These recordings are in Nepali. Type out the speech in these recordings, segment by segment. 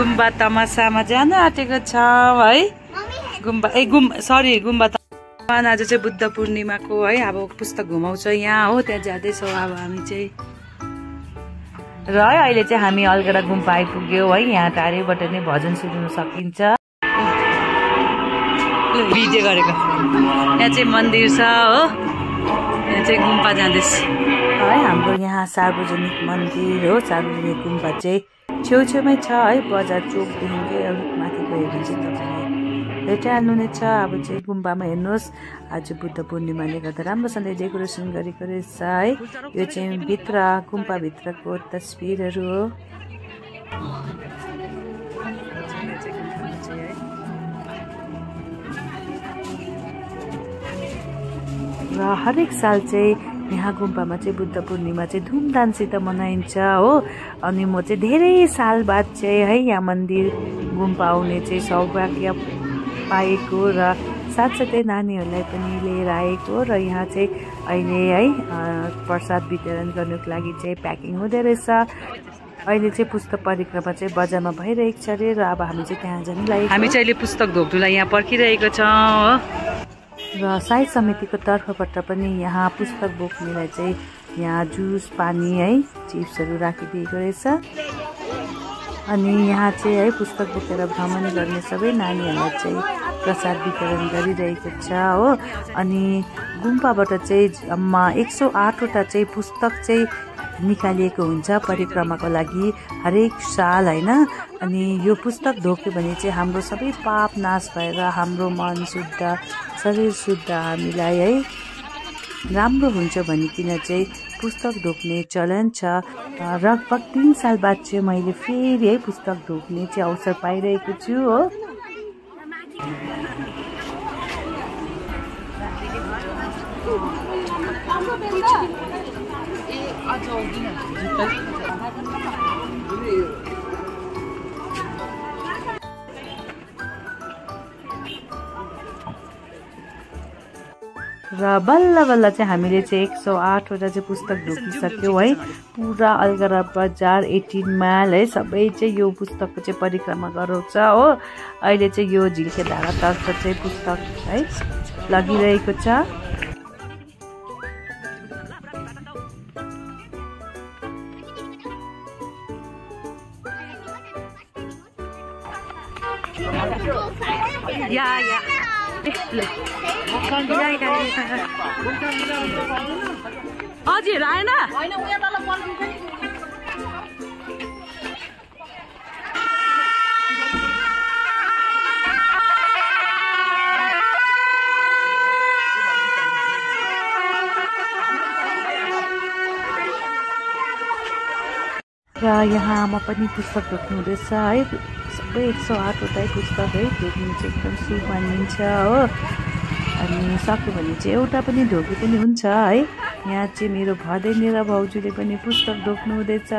गुम्बा तमासामा जान आँटेको छ है। गुम्बा आज चाहिँ बुद्ध पूर्णिमाको है अब पुस्तक घुमाउँछ यहाँ हो, त्यहाँ जाँदैछौँ अब हामी चाहिँ। र अहिले चाहिँ हामी अलगढा गुम्बा आइपुग्यो है। यहाँ टाढैबाट नै भजन सुन्नु सकिन्छ। भिडियो गरेको यहाँ चाहिँ मन्दिर छ हो, यहाँ चाहिँ गुम्बा जाँदैछ है। हाम्रो यहाँ सार्वजनिक मन्दिर हो, सार्वजनिक गुम्बा चाहिँ छेउछेउमै छ है। बजार चोकदेखिकै अलिक माथि गयो भने चाहिँ तपाईँले भेटाइहाल्नु नै छ। अब चाहिँ गुम्बामा हेर्नुहोस्, आज बुद्ध पूर्णिमाले गर्दा राम्रोसँगले डेकोरेसन गरेको रहेछ है। यो चाहिँ भित्र गुम्बाभित्रको तस्बिरहरू हो। र हरेक साल चाहिँ यहाँ गुम्बामा चाहिँ बुद्ध पूर्णिमा चाहिँ धुमधामसित मनाइन्छ हो। अनि म चाहिँ धेरै साल बाद चाहिँ है यहाँ मन्दिर गुम्बा आउने चाहिँ सौभाग्य पाएको र साथसाथै नानीहरूलाई पनि लिएर आएको। र यहाँ चाहिँ अहिले है प्रसाद वितरण गर्नुको लागि चाहिँ प्याकिङ हुँदै रहेछ। अहिले चाहिँ पुस्तक परिक्रमा चाहिँ बजारमा भइरहेको छ अरे। र अब हामी चाहिँ त्यहाँ जानु लागेको। हामी चाहिँ अहिले पुस्तक ढोक्नुलाई यहाँ पर्खिरहेको छौँ र साई समितिको तर्फबाट पनि यहाँ पुस्तक बोक्नेलाई चाहिँ यहाँ जुस पानी है चिप्सहरू राखिदिएको रहेछ। अनि यहाँ चाहिँ है पुस्तक बोकेर भ्रमण गर्ने सबै नानीहरूलाई चाहिँ प्रसाद वितरण गरिरहेको छ हो। अनि गुम्बाबाट चाहिँ जम्मा 108वटा चाहिँ पुस्तक चाहिँ निकालिएको हुन्छ परिक्रमाको लागि हरेक साल होइन। अनि यो पुस्तक ढोक्यो भने चाहिँ हाम्रो सबै पाप नाश भएर हाम्रो मन शुद्ध शरीर शुद्ध हामीलाई है राम्रो हुन्छ भनिकन चाहिँ पुस्तक ढोक्ने चलन छ। लगभग 3 साल बाद चाहिँ मैले फेरि है पुस्तक ढोक्ने चाहिँ अवसर पाइरहेको छु हो। र बल्ल बल्ल चाहिँ हामीले चाहिँ 108वटा चाहिँ पुस्तक ढोकिसक्यौँ है। पुरा अलगढा बजार 18 माइल है सबै चाहिँ यो पुस्तकको चाहिँ परिक्रमा गराउँछ हो। अहिले चाहिँ यो झिल्के धारातर्फ चाहिँ पुस्तक है लगिरहेको छ। हजुर आएन र यहाँमा पनि पुस्तक ढोक्नु हुँदैछ है। सबै 108वटा पुस्तक है ढोक्नु चाहिँ एकदम शुभ मानिन्छ हो। अनि सक्यो भने चाहिँ एउटा पनि ढोके पनि हुन्छ है। यहाँ चाहिँ मेरो भदैनी र भाउजूले पनि पुस्तक ढोक्नु हुँदैछ।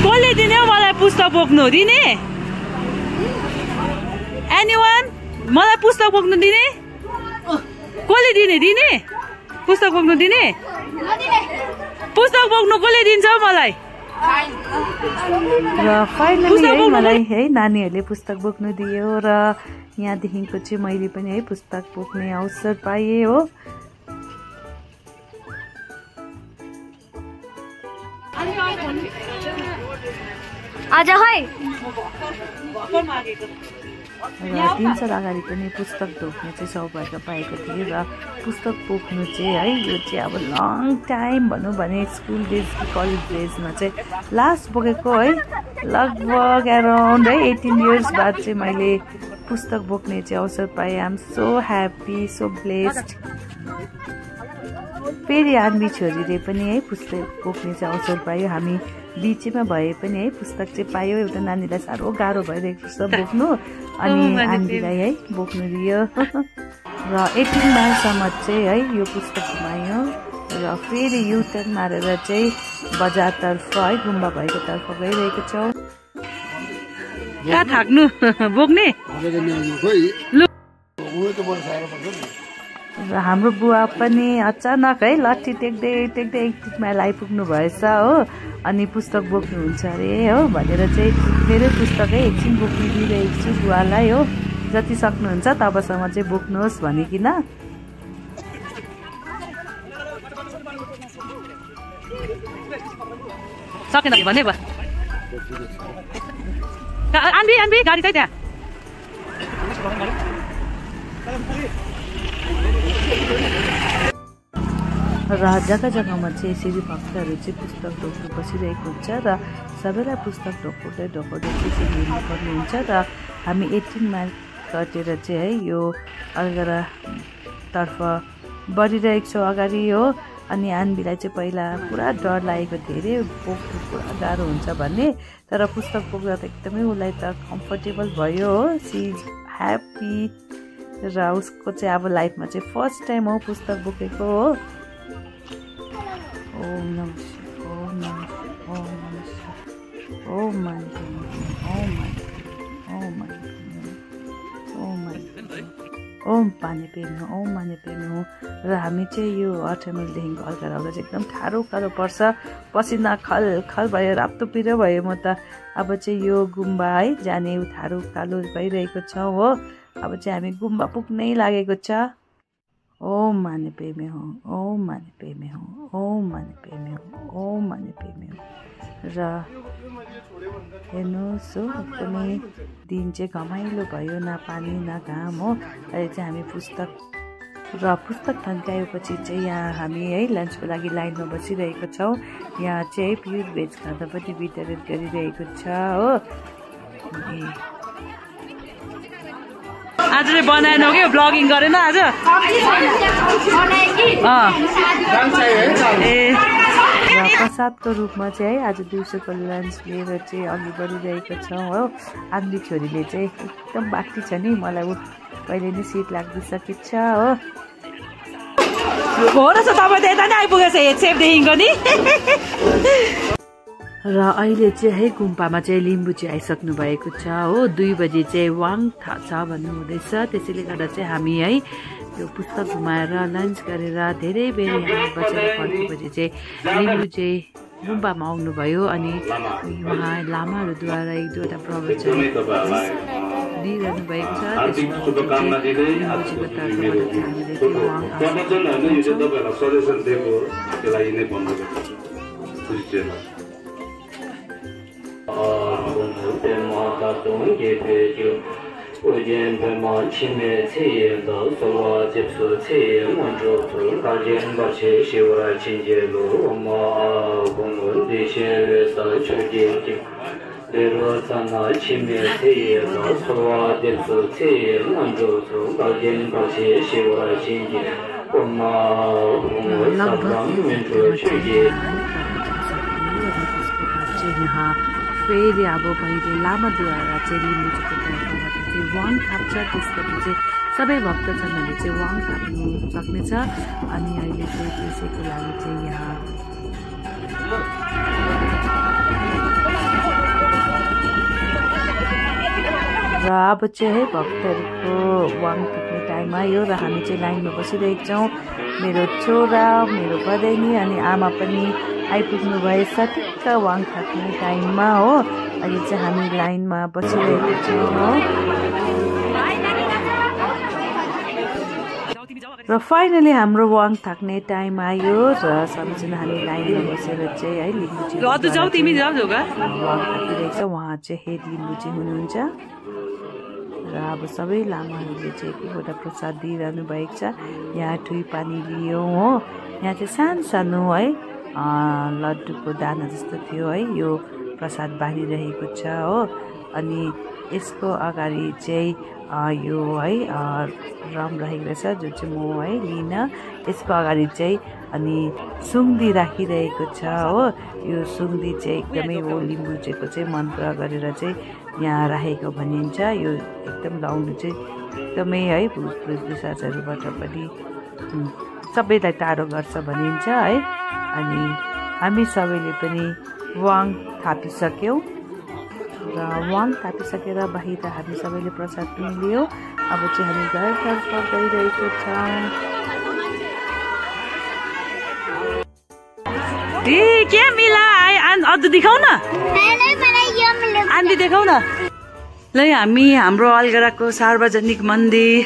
कसले दिने हो मलाई पुस्तक बोक्नु दिने? एनीवन मलाई पुस्तक बोक्नु दिने? कसले दिने पुस्तक बोक्नु दिने? पुस्तक बोक्नु कसले दिन्छ मलाई? र फाइनली है मलाई है नानीहरूले पुस्तक बोक्नु दियो र यहाँदेखिको चाहिँ मैले पनि है पुस्तक बोक्ने अवसर पाएँ हो। आज है र 3 साल अगाडि पनि पुस्तक ढोक्ने चाहिँ सौभाग्य पाएको थिएँ। र पुस्तक बोक्नु चाहिँ है यो चाहिँ अब लङ टाइम भनौँ भने स्कुल डेज कलेज डेजमा चाहिँ लास्ट बोकेको है। लगभग एराउन्ड है 18 इयर्स बाद चाहिँ मैले पुस्तक बोक्ने चाहिँ अवसर पाएँ। I am so happy so blessed. फेरि हामी छोरीले पनि है पुस्तक बोक्ने चाहिँ अवसर पायो। हामी बिचमा भए पनि है पुस्तक चाहिँ पायो। एउटा नानीलाई साह्रो गाह्रो भइरहेको छ बोक्नु, अनि आन्टीलाई है बोक्नु दियो र 18 माइलसम्म चाहिँ है यो पुस्तक घुमायो। र फेरि युटर्न मारेर चाहिँ बजारतर्फ है गुम्बा भएको तर्फ गइरहेको छौँ। कहाँ थाक्नु बोक्ने? र हाम्रो बुवा पनि अचानक है लट्ठी टेक्दै टेक्दै एकछिनमा आइपुग्नु भएछ हो। अनि पुस्तक बोक्नुहुन्छ अरे हो भनेर चाहिँ मेरै पुस्तकै एकछिन बोक्नु दिइरहेको छु बुवालाई हो। जति सक्नुहुन्छ तबसम्म चाहिँ बोक्नुहोस् भनिकन। सकेन भने भयो आन्बी आन्बी गाडी चाहिँ त्यहाँ र जग्गा जग्गामा चाहिँ यसरी भक्तहरू चाहिँ पुस्तक ढोक्नु बसिरहेको हुन्छ र सबैलाई पुस्तक ढोकाउँदै ढोकाउँदै चाहिँ हिँड्नुपर्ने हुन्छ। र हामी 18 माइल कटेर चाहिँ है यो अलगढातर्फ बढिरहेको छौँ अगाडि हो। अनि आन्बीलाई चाहिँ पहिला पुरा डर लागेको, धेरै बोक्नु पुरा गाह्रो हुन्छ भन्ने, तर पुस्तक बोक्दा त एकदमै उसलाई त कम्फर्टेबल भयो हो। सी इज ह्याप्पी र उसको चाहिँ अब लाइफमा चाहिँ फर्स्ट टाइम हो पुस्तक बोकेको हो। ओम नमः शिवाय, ओम नमः शिवाय, ओम नमः शिवाय, ओम मानिक, ओम मानिक, ओम मानिक, ओम मानिक, ओम पानी पेर्नु, ओम माने पेर्नु। र हामी चाहिँ यो 8 माइलदेखिको अलगढा आउँदा चाहिँ एकदम ठाडो पर्छ, पसिना खल खल भयो, रातो पिरो भयो। म त अब चाहिँ यो गुम्बा है जाने ठाडो कालो भइरहेको छौँ हो। अब चाहिँ हामी गुम्बा पुग्नै लागेको छ। ओम माने पेमे हो, ओम माने पेमे हो, ओम माने पेमे हो, ओम माने पेमे हो। र हेर्नुहोस् हो एकदमै दिन चाहिँ घमाइलो भयो, न पानी न घाम हो। अहिले चाहिँ हामी पुस्तक थन्काएपछि चाहिँ यहाँ हामी है लन्चको लागि लाइनमा बसिरहेको छौँ। यहाँ चाहिँ प्युर भेज खाना पनि वितरण गरिरहेको छ हो। आज चाहिँ बनाएनौ कि ब्लगिङ गरेन आज? र प्रसादको रूपमा चाहिँ है आज दिउँसोको लन्च लिएर चाहिँ अघि बढिरहेको छौँ हो। आन्बी छोरीले चाहिँ एकदम बाटी छ नि, मलाई ऊ पहिले नै सिट लाग्दिसकेको छ हो। हो रहेछ तपाईँ त यता नै आइपुगेछ हेडसेपदेखिको नि। र अहिले चाहिँ है गुम्पामा चाहिँ लिम्बू चाहिँ आइसक्नु भएको छ हो। 2 बजी चाहिँ वाङ छ भन्नु हुँदैछ। त्यसैले गर्दा चाहिँ हामी है त्यो पुस्तक घुमाएर लन्च गरेर धेरै बेर यहाँ बसेर फर्केपछि चाहिँ लिम्बू चाहिँ गुम्पामा आउनुभयो। अनि उहाँ लामाहरूद्वारा 1-2वटा प्रवचन दिइरहनु भएको छ। यहाँ फेरि अब पहिले लामाद्वारा चाहिँ लिम्बूचोकको तर्फबाट चाहिँ वाङ थाप्छ। त्यसपछि चाहिँ सबै भक्तजनहरूले चाहिँ वाङ थाप्नु सक्नेछ। अनि अहिले चाहिँ त्यसैको लागि चाहिँ यहाँ र अब चाहिँ है भक्तहरूको वाङ थाप्ने टाइम आयो र हामी चाहिँ लाइनमा बसिरहेको छौँ। मेरो छोरा, मेरो बदैनी अनि आमा पनि आइपुग्नु भएछ ठिक्क वाङ थाप्ने टाइममा हो। अहिले चाहिँ हामी लाइनमा बसिरहेको छौँ हो। र फाइनली हाम्रो वाङ थाक्ने टाइम आयो र सबैजना हामी लाइनमा बसेर चाहिँ है लिम्बू चाहिँ वाङ थापिरहेको छ। उहाँ चाहिँ हेड लिम्बू चाहिँ हुनुहुन्छ र अब सबै लामाहरूले चाहिँ एकवटा प्रसाद दिइरहनु भएको छ। यहाँ ठुई पानी लियौँ हो। यहाँ चाहिँ सानो सानो है लड्डुको दाना जस्तो थियो है यो प्रसाद बाँडिरहेको छ हो। अनि यसको अगाडि चाहिँ यो है रम रहेको रहेछ जो चाहिँ म है लिन। यसको अगाडि चाहिँ अनि सुङ्दी राखिरहेको छ हो। यो सुङ्दी चाहिँ एकदमै हो लिम्बू चाहिँको चाहिँ मन्त्र गरेर चाहिँ यहाँ राखेको भनिन्छ। यो एकदम लाउनु चाहिँ एकदमै है भूत पिशाचहरूबाट पनि सबैलाई टाढो गर्छ भनिन्छ है। अनि हामी सबैले पनि वाङ थापिसक्यौँ र वाङ थापिसकेर बाहिर हामी सबैले प्रसाद पनि लियौँ। अब चाहिँ हामी घरतर्फ गइरहेको छौँ। ए के मिला अझ देखाउ न आन्टी देखाउ न ल हामी हाम्रो अलगढाको सार्वजनिक मन्दिर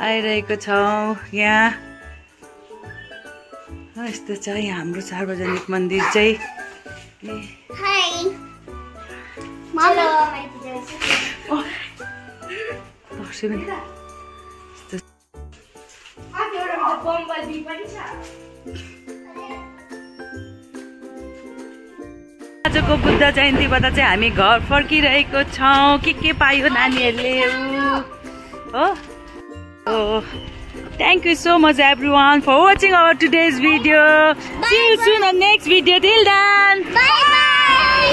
आइरहेको छौँ। यहाँ यस्तो छ हाम्रो सार्वजनिक मन्दिर चाहिँ। आजको बुद्ध जयन्तीबाट चाहिँ हामी घर फर्किरहेको छौँ। के पायो नानीहरूले हो। Thank you so much everyone for watching our today's video. See you soon on next video. Till then. Bye bye.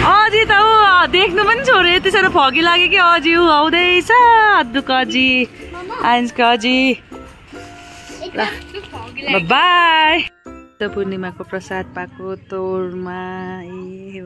अजी त ऊ देख्नु पनि छोड्यो त्यसरी फगी लाग्यो कि अजी ऊ आउँदैछ अद्दुको अजी आइन्सको अजी। बाई। पूर्णिमाको प्रसाद पाएको तोरमा ए